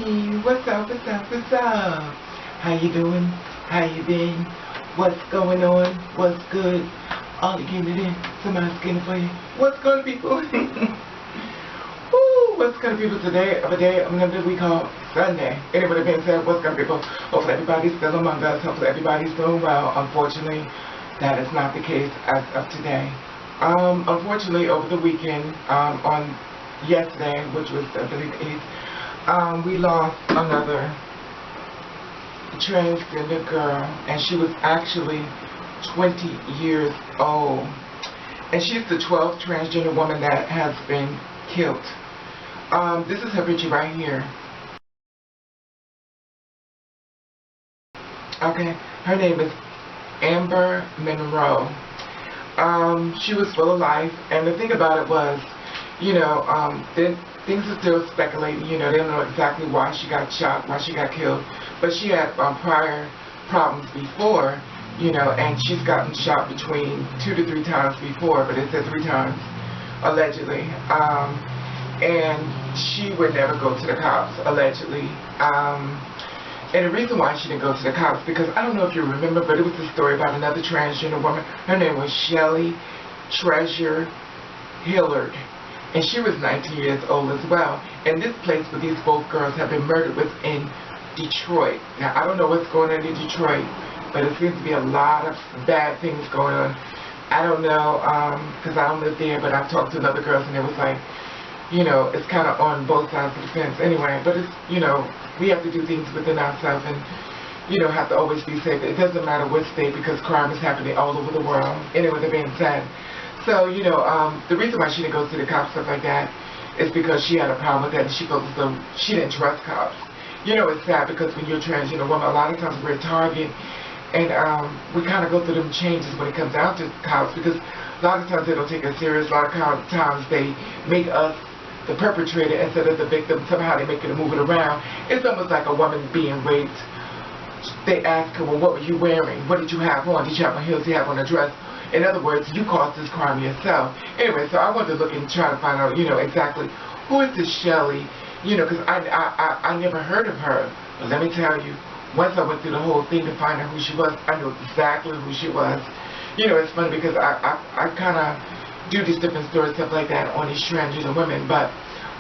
What's up, what's up, what's up? How you doing? How you been? What's going on? What's good? All the getting it in. Somebody's getting it for you. What's good, people? Woo! What's good, people? Today, I'm going to do what we call Sunday. Anybody been said, what's good, people? Hopefully everybody's still among us. Hopefully everybody's doing well. Unfortunately, that is not the case as of today. Unfortunately, over the weekend, on yesterday, which was, I believe, the 8th, we lost another transgender girl, and she was actually 20 years old. And she's the 12th transgender woman that has been killed. This is her picture right here. Okay, her name is Amber Monroe. She was full of life, and the thing about it was, you know, things are still speculating. You know, they don't know exactly why she got shot, why she got killed, but she had prior problems before, you know, and she's gotten shot between 2 to 3 times before, but it said 3 times, allegedly. And she would never go to the cops, allegedly. And the reason why she didn't go to the cops, because I don't know if you remember, but it was a story about another transgender woman. Her name was Shelley Hilliard. And she was 19 years old as well. And this place where these both girls have been murdered was in Detroit. Now, I don't know what's going on in Detroit, but it seems to be a lot of bad things going on. I don't know, because I don't live there, but I've talked to other girls, and it was like, you know, it's kind of on both sides of the fence anyway. But it's, you know, we have to do things within ourselves and, you know, have to always be safe. It doesn't matter what state, because crime is happening all over the world. Anyway, that being said. So, you know, the reason why she didn't go to the cops, stuff like that, is because she had a problem with that, and she felt as though she didn't trust cops. You know, it's sad, because when you're a transgender woman, a lot of times we're a target, and we kind of go through them changes when it comes down to cops, because a lot of times they don't take us serious. A lot of times they make us the perpetrator instead of the victim. Somehow they make it and move it around. It's almost like a woman being raped. They ask her, well, what were you wearing? What did you have on? Did you have on heels? Did you have on a dress? In other words, you caused this crime yourself. Anyway, so I wanted to look and try to find out, you know, exactly who is this Shelly, you know, because I never heard of her. But let me tell you, once I went through the whole thing to find out who she was, I knew exactly who she was. You know, it's funny because I kind of do these different stories, stuff like that, on these transgender women. But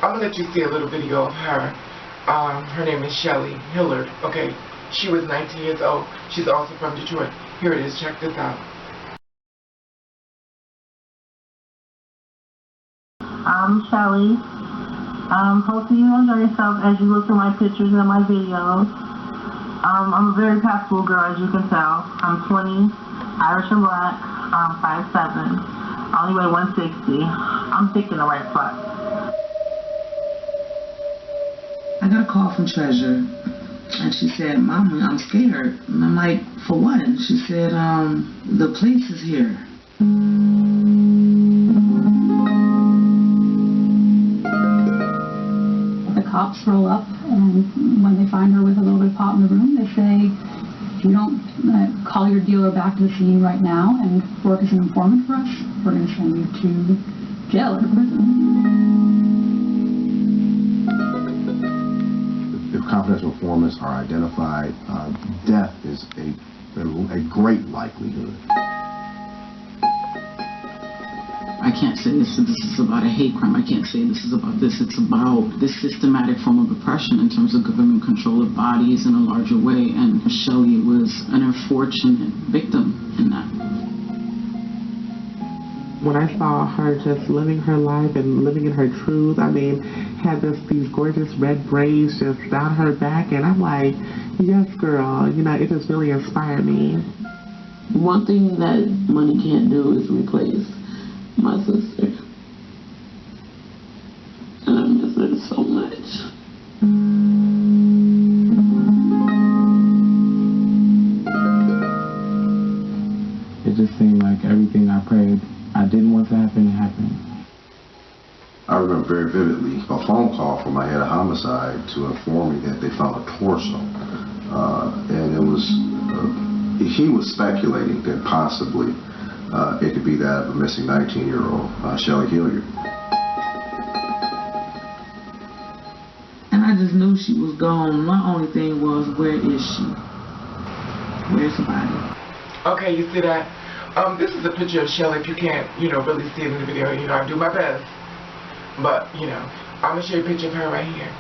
I'm going to let you see a little video of her. Her name is Shelley Hilliard. Okay, she was 19 years old. She's also from Detroit. Here it is. Check this out. I'm Shelly. Hopefully you enjoy yourself as you look through my pictures and my videos. I'm a very passable girl, as you can tell. I'm 20, Irish and black, 5'7", I only weigh 160. I'm thick in the right spot. I got a call from Treasure, and she said, "Mama, I'm scared." And I'm like, "For what?" And she said, "The police is here." Cops roll up, and when they find her with a little bit of pot in the room, they say, "If you don't call your dealer back to the scene right now and work as an informant for us, we're going to send you to jail or prison." If confidential informants are identified, death is a great likelihood. I can't say this is about a hate crime. I can't say this is about this. It's about this systematic form of oppression in terms of government control of bodies in a larger way. And Shelly was an unfortunate victim in that. When I saw her just living her life and living in her truth, I mean, had these gorgeous red braids just down her back, and I'm like, yes, girl, you know, it just really inspired me. One thing that money can't do is replace my sister, and I miss her so much. It just seemed like everything I prayed I didn't want to happen, it happened. I remember very vividly a phone call from my head of homicide to inform me that they found a torso. And it was, he was speculating that possibly it could be that of a missing 19-year-old, Shelley Hilliard. And I just knew knew she was gone. My only thing was, where is she? Where's the body? Okay, you see that? This is a picture of Shelly. If you can't, really see it in the video, I do my best. But, I'm going to show you a picture of her right here.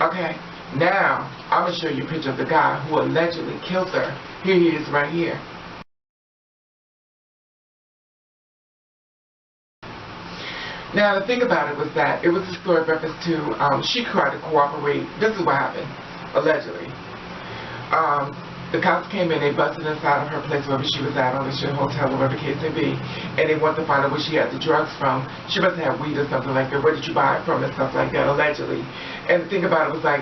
Okay, now I'm going to show you a picture of the guy who allegedly killed her. Here he is right here. Now the thing about it was that it was a story of reference to, she tried to cooperate. This is what happened, allegedly. The cops came in, they busted inside of her place, wherever she was at, on the hotel, or whatever the case may be, and they wanted to find out where she had the drugs from. She must have weed or something like that. Where did you buy it from and stuff like that, allegedly. And the thing about it was like,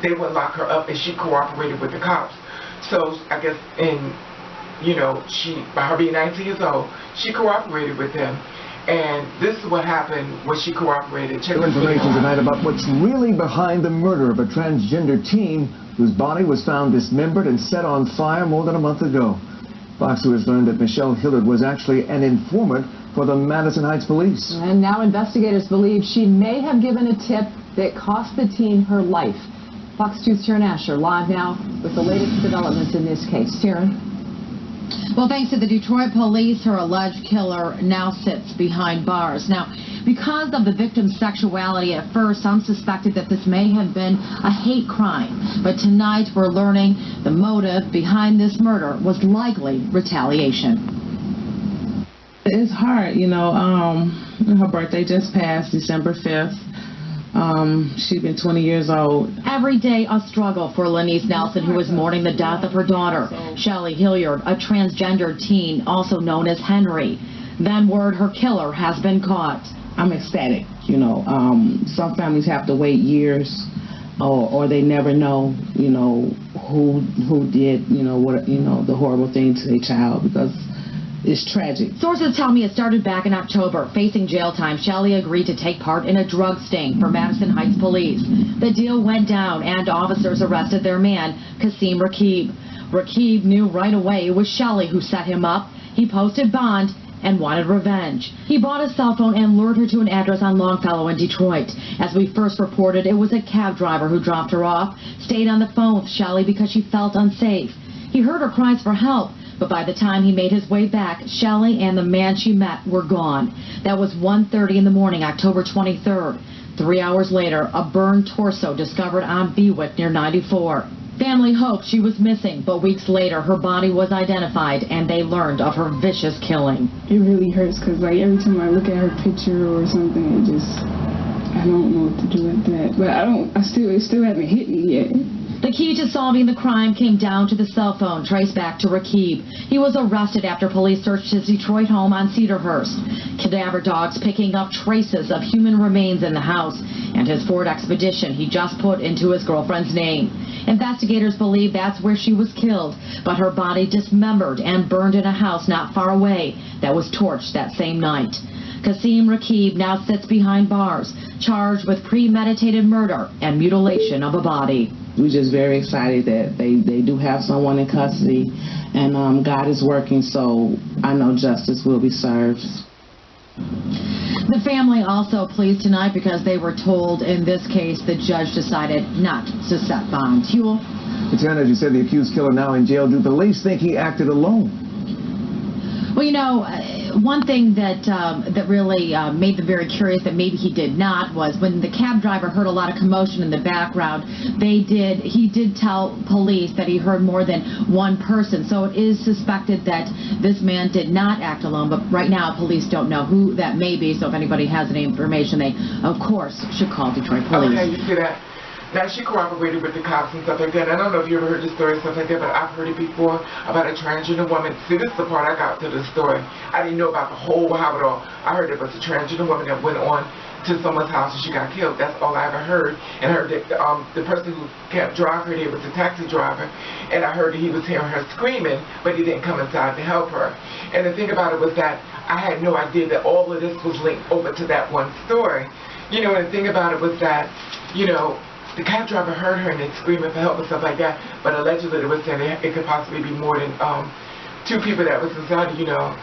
they would lock her up and she cooperated with the cops. So I guess by her being 19 years old, she cooperated with them. And this is what happened when she cooperated. Check New information tonight about what's really behind the murder of a transgender teen whose body was found dismembered and set on fire more than a month ago. Fox News learned that Shelley Hilliard was actually an informant for the Madison Heights police. And now investigators believe she may have given a tip that cost the teen her life. Fox 2's Taryn Asher live now with the latest developments in this case. Taryn? Well, thanks to the Detroit police, her alleged killer now sits behind bars. Now, because of the victim's sexuality, at first some suspected that this may have been a hate crime. But tonight we're learning the motive behind this murder was likely retaliation. It's hard, her birthday just passed, December 5th. She's been 20 years old. Every day a struggle for Lenise Nelson, who is mourning the death of her daughter, Shelley Hilliard, a transgender teen, also known as Henry. Then word her killer has been caught. I'm ecstatic, some families have to wait years or they never know, who did, the horrible thing to their child, because it's tragic. Sources tell me it started back in October. Facing jail time, Shelly agreed to take part in a drug sting for Madison Heights police. The deal went down and officers arrested their man, Kasim Rakib. Rakib knew right away it was Shelly who set him up. He posted bond and wanted revenge. He bought a cell phone and lured her to an address on Longfellow in Detroit. As we first reported, it was a cab driver who dropped her off, stayed on the phone with Shelly because she felt unsafe. He heard her cries for help, but by the time he made his way back, Shelly and the man she met were gone. That was 1:30 in the morning, October 23rd. 3 hours later, a burned torso discovered on Bewick near 94. Family hoped she was missing, but weeks later, her body was identified and they learned of her vicious killing. It really hurts because, every time I look at her picture or something, I don't know what to do with that. But it still hasn't hit me yet. The key to solving the crime came down to the cell phone traced back to Rakib. He was arrested after police searched his Detroit home on Cedarhurst. Cadaver dogs picking up traces of human remains in the house and his Ford Expedition he just put into his girlfriend's name. Investigators believe that's where she was killed, but her body dismembered and burned in a house not far away that was torched that same night. Kasim Rakib now sits behind bars, charged with premeditated murder and mutilation of a body. We're just very excited that they do have someone in custody, and God is working, so I know justice will be served. The family also pleased tonight because they were told in this case the judge decided not to set bond. Huel? Lieutenant, as you said, the accused killer now in jail. Do police think he acted alone? Well, one thing that really made them very curious that maybe he did not was when the cab driver heard a lot of commotion in the background, he did tell police that he heard more than one person. So it is suspected that this man did not act alone, but right now police don't know who that may be. So if anybody has any information, they, of course, should call Detroit police. Okay, you see that? Now, she cooperated with the cops and stuff like that. I don't know if you ever heard the story and stuff like that, but I've heard it before about a transgender woman. See, this is the part I got to the story. I didn't know about the whole how it all. I heard it was a transgender woman that went on to someone's house and she got killed. That's all I ever heard. And I heard that the person who kept driving her there was a taxi driver. And I heard that he was hearing her screaming, but he didn't come inside to help her. And the thing about it was that I had no idea that all of this was linked over to that one story. And the thing about it was that, the cab driver heard her and then screaming for help and stuff like that, but allegedly they were saying it could possibly be more than 2 people that was inside, you know.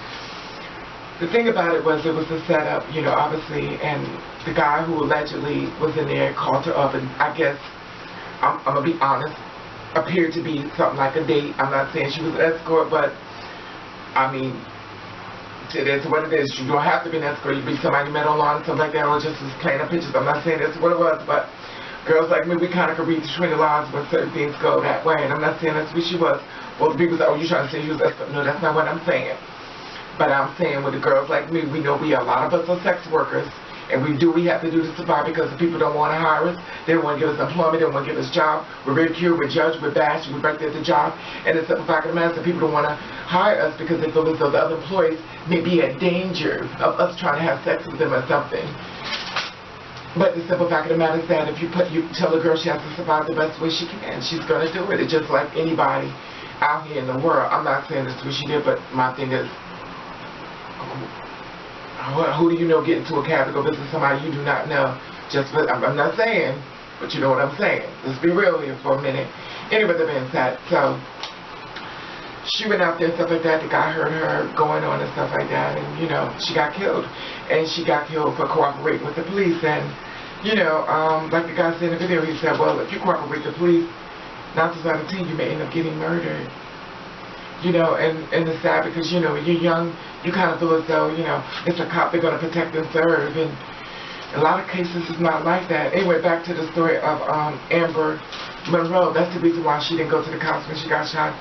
The thing about it was a setup, you know, obviously, and the guy who allegedly was in there called her up, and I guess, I'm going to be honest, appeared to be something like a date. I'm not saying she was an escort, but, I mean, it is what it is. You don't have to be an escort. You be somebody you met online and stuff like that, or just as plain up pictures. I'm not saying that's what it was, but girls like me, we kind of could read between the lines when certain things go that way, and I'm not saying that's what she was. Well, the people say, oh, you trying to say she was an escort. No, that's not what I'm saying. But I'm saying with the girls like me, we know a lot of us are sex workers, and we have to do to survive because the people don't want to hire us. They don't want to give us employment. They don't want to give us jobs. We're ridiculed, we're judged, we're bashed, we're back there at the job. And the simple fact of the matter is that people don't want to hire us because they feel as though the other employees may be at danger of us trying to have sex with them or something. But the simple fact of the matter is that if you tell a girl she has to survive the best way she can, she's going to do it. It's just like anybody out here in the world. I'm not saying this is what she did, but my thing is, who do you know get into a cab to go visit somebody you do not know? I'm not saying, but you know what I'm saying. Let's be real here for a minute. Anyway, that being said, so she went out there and stuff like that. The guy heard her going on and stuff like that, and you know, she got killed. And she got killed for cooperating with the police. And you know, like the guy said in the video, he said, well, if you cooperate with the police, 9 times out of 10 you may end up getting murdered. You know, and it's sad because, you know, when you're young, you kind of feel as though, you know, it's a cop, they're going to protect and serve. And a lot of cases it's not like that. Anyway, back to the story of Amber Monroe. That's the reason why she didn't go to the cops when she got shot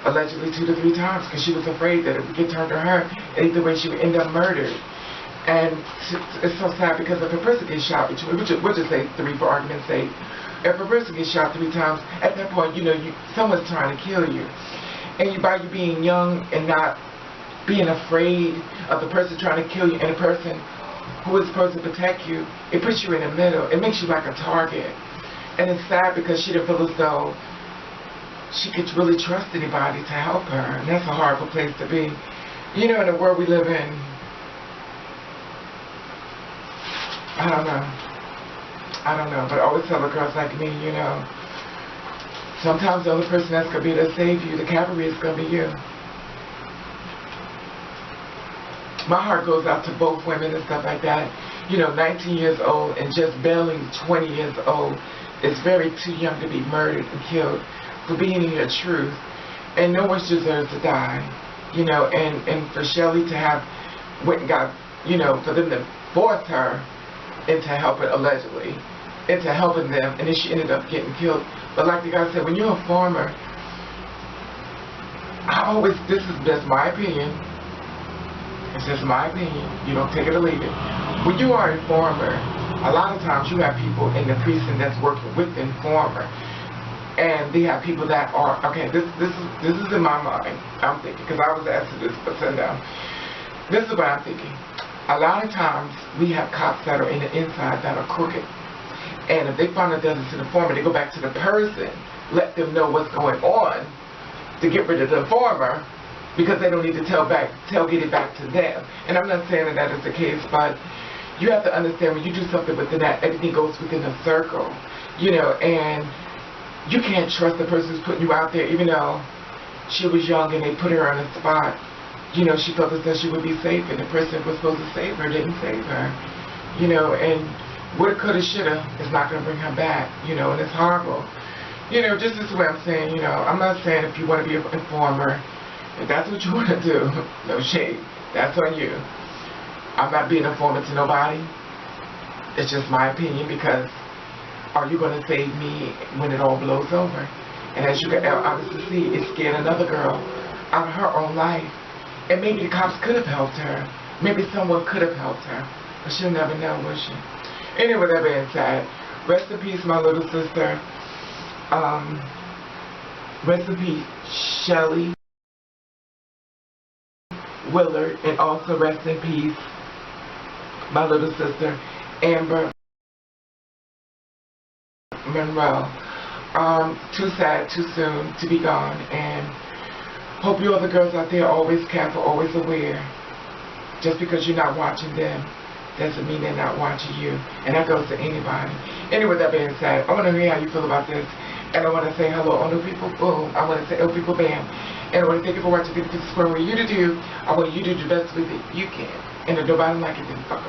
allegedly 2 to 3 times, because she was afraid that it would get turned to her, and either way she would end up murdered. And it's so sad because if a person gets shot, we'll just say 3 for argument's sake. If a person gets shot 3 times, at that point, you know, someone's trying to kill you. And by you being young and not being afraid of the person trying to kill you and the person who is supposed to protect you, it puts you in the middle. It makes you like a target. And it's sad because she didn't feel as though she could really trust anybody to help her. And that's a horrible place to be. You know, in the world we live in, I don't know. But I always tell the girls like me, you know, sometimes the only person that's going to be there to save you, the cavalry, is going to be you. My heart goes out to both women and stuff like that. You know, 19 years old and just barely 20 years old is very too young to be murdered and killed for being in your truth. And no one deserves to die. You know, and for Shelly to have went and got, you know, for them to force her into helping, allegedly, into helping them, and then she ended up getting killed. But like the guy said, when you're a farmer, this is just my opinion. It's just my opinion. You don't take it or leave it. When you are a farmer, a lot of times you have people in the precinct that's working with the farmer. And they have people that are, okay, this is in my mind, I'm thinking, because I was asked to this, but send down. This is what I'm thinking. A lot of times we have cops that are in the inside that are crooked. And if they find out that it's an informant, they go back to the person, let them know what's going on to get rid of the informer, because they don't need to tailgate it back to them. And I'm not saying that is the case, but you have to understand when you do something within that, everything goes within a circle, you know, and you can't trust the person who's putting you out there, even though she was young and they put her on the spot. You know, she felt as though she would be safe, and the person who was supposed to save her didn't save her, you know, and woulda, coulda, shoulda is not going to bring her back, you know, and it's horrible. You know, just this way I'm saying, you know, I'm not saying if you want to be an informer, if that's what you want to do, no shade, that's on you. I'm not being an informant to nobody. It's just my opinion, because are you going to save me when it all blows over? And as you can obviously see, it scared another girl out of her own life. And maybe the cops could have helped her. Maybe someone could have helped her. But she'll never know, will she? Anyway, that being said, rest in peace, my little sister. Rest in peace, Shelley Hilliard, and also rest in peace, my little sister, Amber Monroe. Too sad, too soon to be gone, and hope you other girls out there are always careful, always aware. Just because you're not watching them doesn't mean they're not watching you. And that goes to anybody. Anyway, that being said, I want to hear how you feel about this. And I want to say hello, all new people, boom. I want to say, oh, people, bam. And I want to thank you for watching 50 Square. What you to do, I want you to do the best with it you can. And if nobody like it, then fuck